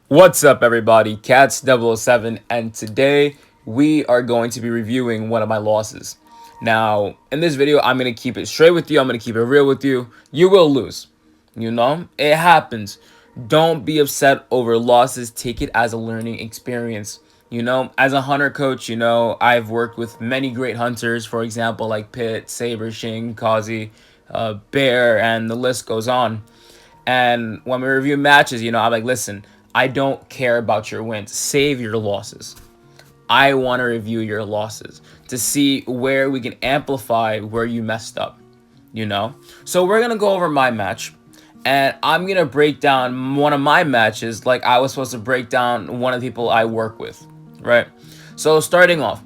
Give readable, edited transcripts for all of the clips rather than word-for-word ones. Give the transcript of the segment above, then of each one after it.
What's up, everybody? Cats007, and today we are going to be reviewing one of my losses. Now, in this video, I'm going to keep it straight with you. I'm going to keep it real with you. You will lose. It happens. Don't be upset over losses. Take it as a learning experience. As a hunter coach, I've worked with many great hunters, for example, like Pitt, Saber, Shing, Kazi, Bear, and the list goes on. And when we review matches, I'm like, listen, I don't care about your wins. Save your losses. I want to review your losses to see where we can amplify where you messed up. So we're going to go over my match. And I'm going to break down one of my matches like I was supposed to break down one of the people I work with, right? So starting off,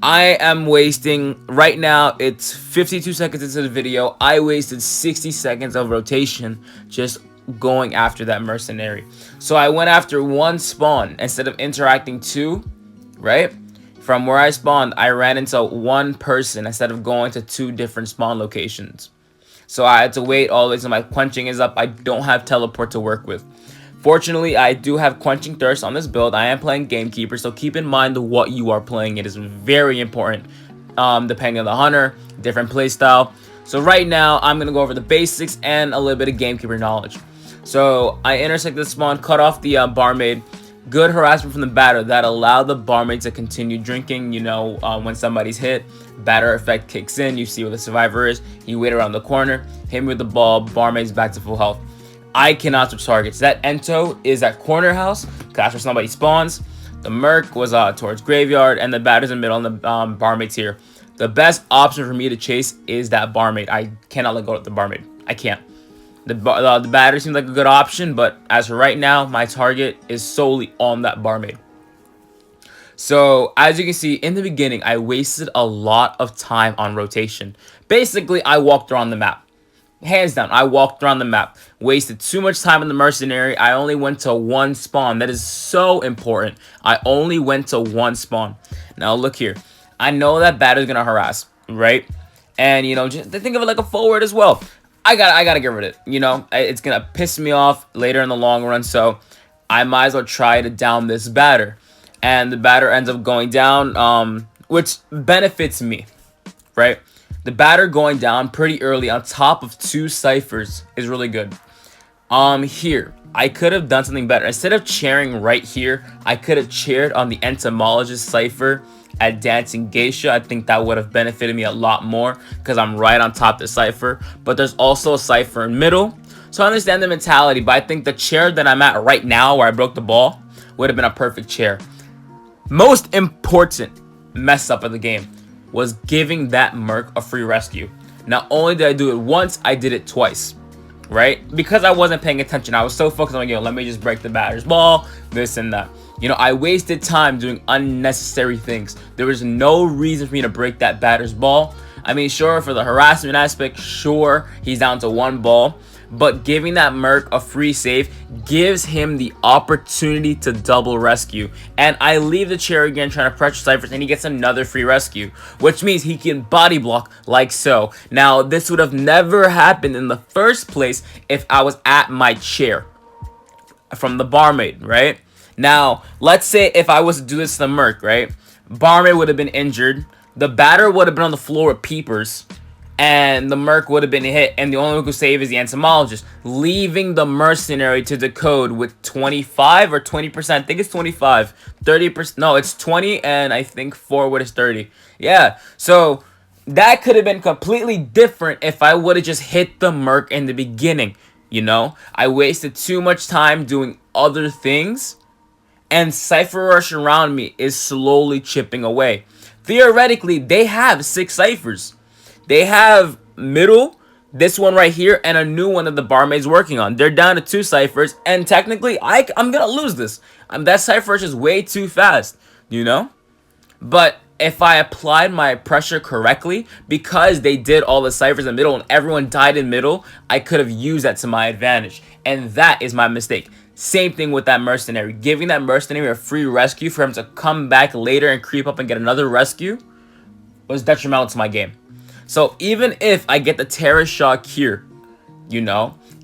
I am wasting, right now, it's 52 seconds into the video. I wasted 60 seconds of rotation just going after that mercenary. So I went after one spawn instead of interacting two, right? From where I spawned, I ran into one person instead of going to two different spawn locations. So I had to wait all the way till my quenching is up. I don't have teleport to work with. Fortunately, I do have Quenching Thirst on this build. I am playing Gamekeeper, so keep in mind what you are playing. It is very important, depending on the hunter, different playstyle. So right now, I'm going to go over the basics and a little bit of Gamekeeper knowledge. So I intersect the spawn, cut off the barmaid. Good harassment from the batter that allowed the barmaid to continue drinking. When somebody's hit, batter effect kicks in. You see where the survivor is. He wait around the corner, hit me with the ball, barmaid's back to full health. I cannot switch targets. That Ento is at corner house. That's where somebody spawns. The Merc was towards graveyard, and the batter's in the middle, and the barmaid's here. The best option for me to chase is that barmaid. I cannot let go of the barmaid. I can't. The batter seems like a good option, but as for right now, my target is solely on that barmaid. So, as you can see, in the beginning, I wasted a lot of time on rotation. Basically, I walked around the map. Hands down, I walked around the map. Wasted too much time in the mercenary. I only went to one spawn. That is so important. I only went to one spawn. Now, look here. I know that batter's going to harass, right? And, just think of it like a forward as well. I gotta get rid of it. It's gonna piss me off later in the long run, so I might as well try to down this batter. And the batter ends up going down, which benefits me, right? The batter going down pretty early on top of two ciphers is really good. Here, I could have done something better. Instead of chairing right here, I could have chaired on the entomologist cipher at Dancing Geisha. I think that would have benefited me a lot more because I'm right on top of the cipher. But there's also a cipher in middle. So I understand the mentality, but I think the chair that I'm at right now where I broke the ball would have been a perfect chair. Most important mess up of the game was giving that Merc a free rescue. Not only did I do it once, I did it twice. Right? Because I wasn't paying attention. I was so focused on, let me just break the batter's ball, this and that. I wasted time doing unnecessary things. There was no reason for me to break that batter's ball. I mean, sure, for the harassment aspect, sure, he's down to one ball. But giving that Merc a free save gives him the opportunity to double rescue. And I leave the chair again trying to pressure ciphers, and he gets another free rescue, which means he can body block like so. Now, this would have never happened in the first place if I was at my chair from the barmaid, right? Now, let's say if I was to do this to the Merc, right? Barmaid would have been injured. The batter would have been on the floor with peepers. And the Merc would have been hit, and the only one who could save is the entomologist, leaving the mercenary to decode with 25 or 20%. I think it's 25. 30%. No, it's 20, and I think forward is 30. Yeah, so that could have been completely different if I would have just hit the Merc in the beginning. I wasted too much time doing other things, and Cypher Rush around me is slowly chipping away. Theoretically, they have 6 ciphers. They have middle, this one right here, and a new one that the barmaid's working on. They're down to 2 ciphers, and technically, I'm gonna lose this. That cipher is way too fast, But if I applied my pressure correctly, because they did all the ciphers in middle and everyone died in middle, I could have used that to my advantage. And that is my mistake. Same thing with that mercenary. Giving that mercenary a free rescue for him to come back later and creep up and get another rescue was detrimental to my game. So even if I get the terror shock here,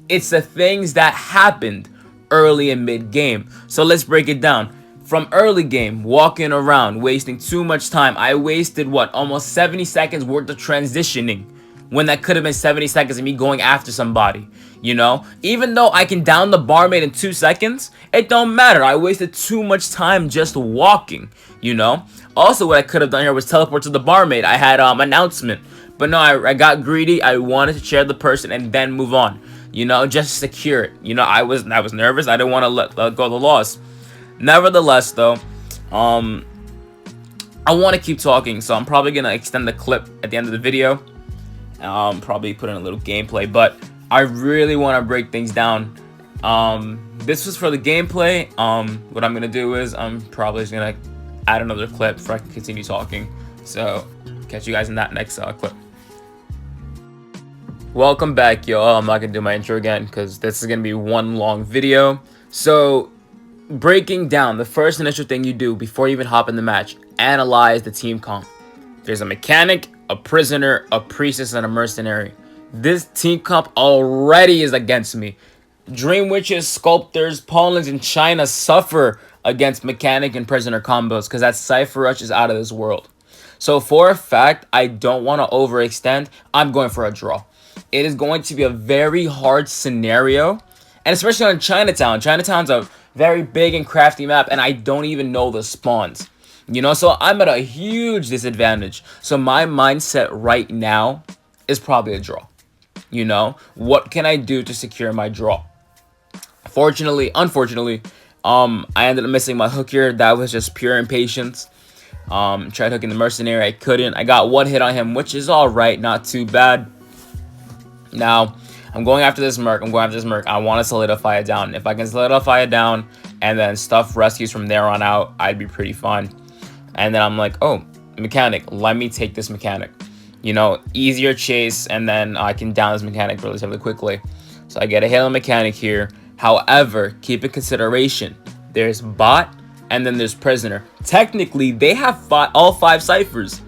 it's the things that happened early and mid game. So let's break it down. From early game, walking around, wasting too much time. I wasted what, almost 70 seconds worth of transitioning, when that could have been 70 seconds of me going after somebody. You know, even though I can down the barmaid in 2 seconds, it don't matter. I wasted too much time just walking, you know. Also, what I could have done here was teleport to the barmaid. I had announcement, but no, I got greedy. I wanted to share the person and then move on, you know, just secure it. You know, I was nervous. I didn't want to let go of the loss. Nevertheless, though, I want to keep talking, so I'm probably gonna extend the clip at the end of the video. Probably put in a little gameplay, but I really want to break things down. This was for the gameplay. What I'm gonna do is I'm probably just gonna add another clip before I can continue talking. So catch you guys in that next clip. Welcome back, y'all. I'm not gonna do my intro again because this is gonna be one long video. So breaking down, the first initial thing you do before you even hop in the match, analyze the team comp. There's a mechanic, a prisoner, a priestess, and a mercenary. This team comp already is against me. Dream Witches, Sculptors, Pawnlings, and China suffer against mechanic and prisoner combos because that Cypher Rush is out of this world. So for a fact, I don't want to overextend. I'm going for a draw. It is going to be a very hard scenario, and especially on Chinatown. Chinatown's a very big and crafty map, and I don't even know the spawns. You know, so I'm at a huge disadvantage. So my mindset right now is probably a draw. You know, what can I do to secure my draw? Unfortunately, I ended up missing my hook here. That was just pure impatience. Tried hooking the mercenary, I couldn't. I got one hit on him, which is all right, not too bad. Now, I'm going after this merc. I want to solidify it down. If I can solidify it down and then stuff rescues from there on out, I'd be pretty fine. And then I'm like, oh, mechanic, let me take this mechanic. You know, easier chase, and then I can down this mechanic relatively quickly. So I get a hit on mechanic here. However, keep in consideration, there's bot and then there's prisoner. Technically, they have all 5 ciphers.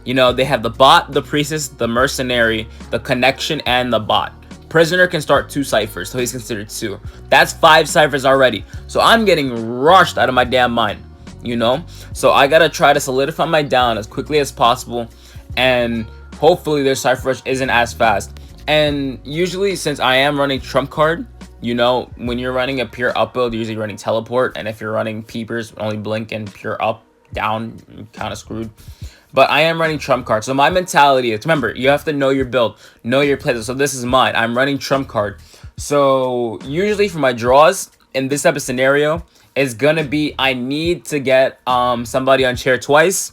You know, they have the bot, the priestess, the mercenary, the connection, and the bot. Prisoner can start 2 ciphers, so he's considered 2. That's 5 ciphers already. So I'm getting rushed out of my damn mind, you know? So I gotta try to solidify my down as quickly as possible, and hopefully their Cypher Rush isn't as fast. And usually, since I am running trump card, you know, when you're running a pure up build, you're usually running teleport, and if you're running peepers, only blink and pure up, down, you're kind of screwed. But I am running trump card. So my mentality is, remember, you have to know your build, know your plays. So this is mine. I'm running trump card. So usually for my draws in this type of scenario, is going to be I need to get somebody on chair twice.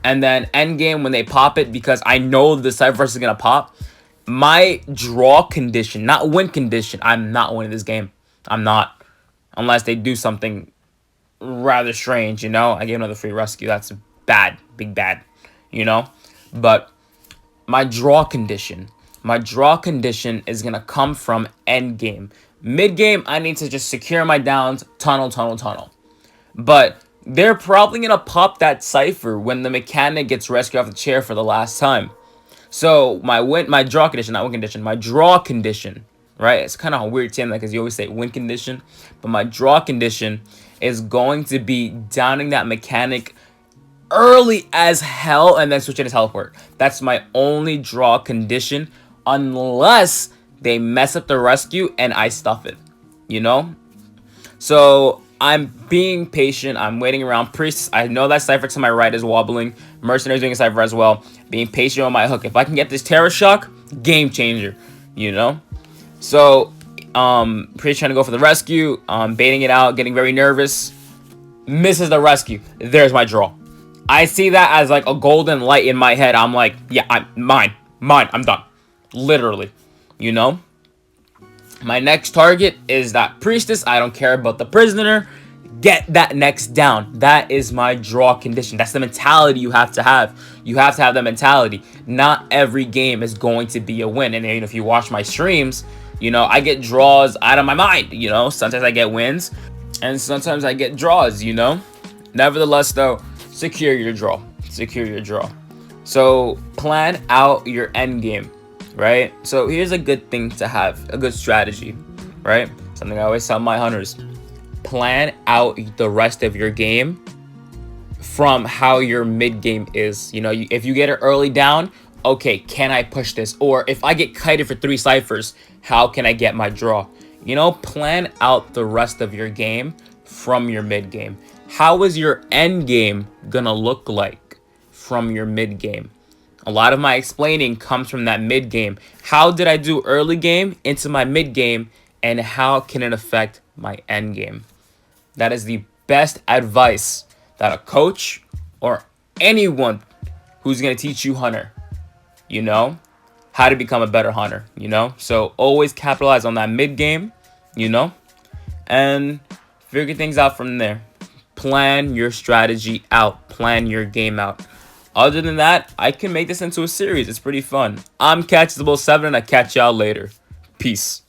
And then end game when they pop it, because I know the Cypher Rush is going to pop. My draw condition, not win condition, I'm not winning this game. I'm not. Unless they do something rather strange, you know. I gave another free rescue. That's bad. Big bad. You know, but my draw condition is gonna come from end game. Mid game, I need to just secure my downs, tunnel. But they're probably gonna pop that cipher when the mechanic gets rescued off the chair for the last time. So my draw condition, right? It's kind of a weird term, like, because you always say win condition, but my draw condition is going to be downing that mechanic early as hell and then switching to teleport. That's my only draw condition, unless they mess up the rescue and I stuff it, you know. So I'm being patient. I'm waiting around. Priest, I know that Cypher to my right is wobbling. Mercenary's doing a Cypher as well. Being patient on my hook. If I can get this Terror Shock, game changer, you know. So Priest trying to go for the rescue, baiting it out, getting very nervous, misses the rescue. There's my draw. I see that as like a golden light in my head. I'm like, yeah, I'm mine, I'm done. Literally, you know. My next target is that priestess. I don't care about the prisoner. Get that next down. That is my draw condition. That's the mentality you have to have. You have to have that mentality. Not every game is going to be a win. And if you watch my streams, you know, I get draws out of my mind. You know, sometimes I get wins and sometimes I get draws, you know. Nevertheless, though, secure your draw. So plan out your end game, right? So here's a good thing to have, a good strategy, right? Something I always tell my hunters. Plan out the rest of your game from how your mid game is. You know, if you get it early down, okay, can I push this? Or if I get kited for 3 ciphers, how can I get my draw? You know, plan out the rest of your game from your mid game. How is your end game gonna look like from your mid game? A lot of my explaining comes from that mid game. How did I do early game into my mid game, and how can it affect my end game? That is the best advice that a coach or anyone who's going to teach you hunter, you know, how to become a better hunter, you know? So always capitalize on that mid game, you know, and figure things out from there. Plan your strategy out, plan your game out. Other than that, I can make this into a series. It's pretty fun. I'm Catch007, and I catch y'all later. Peace.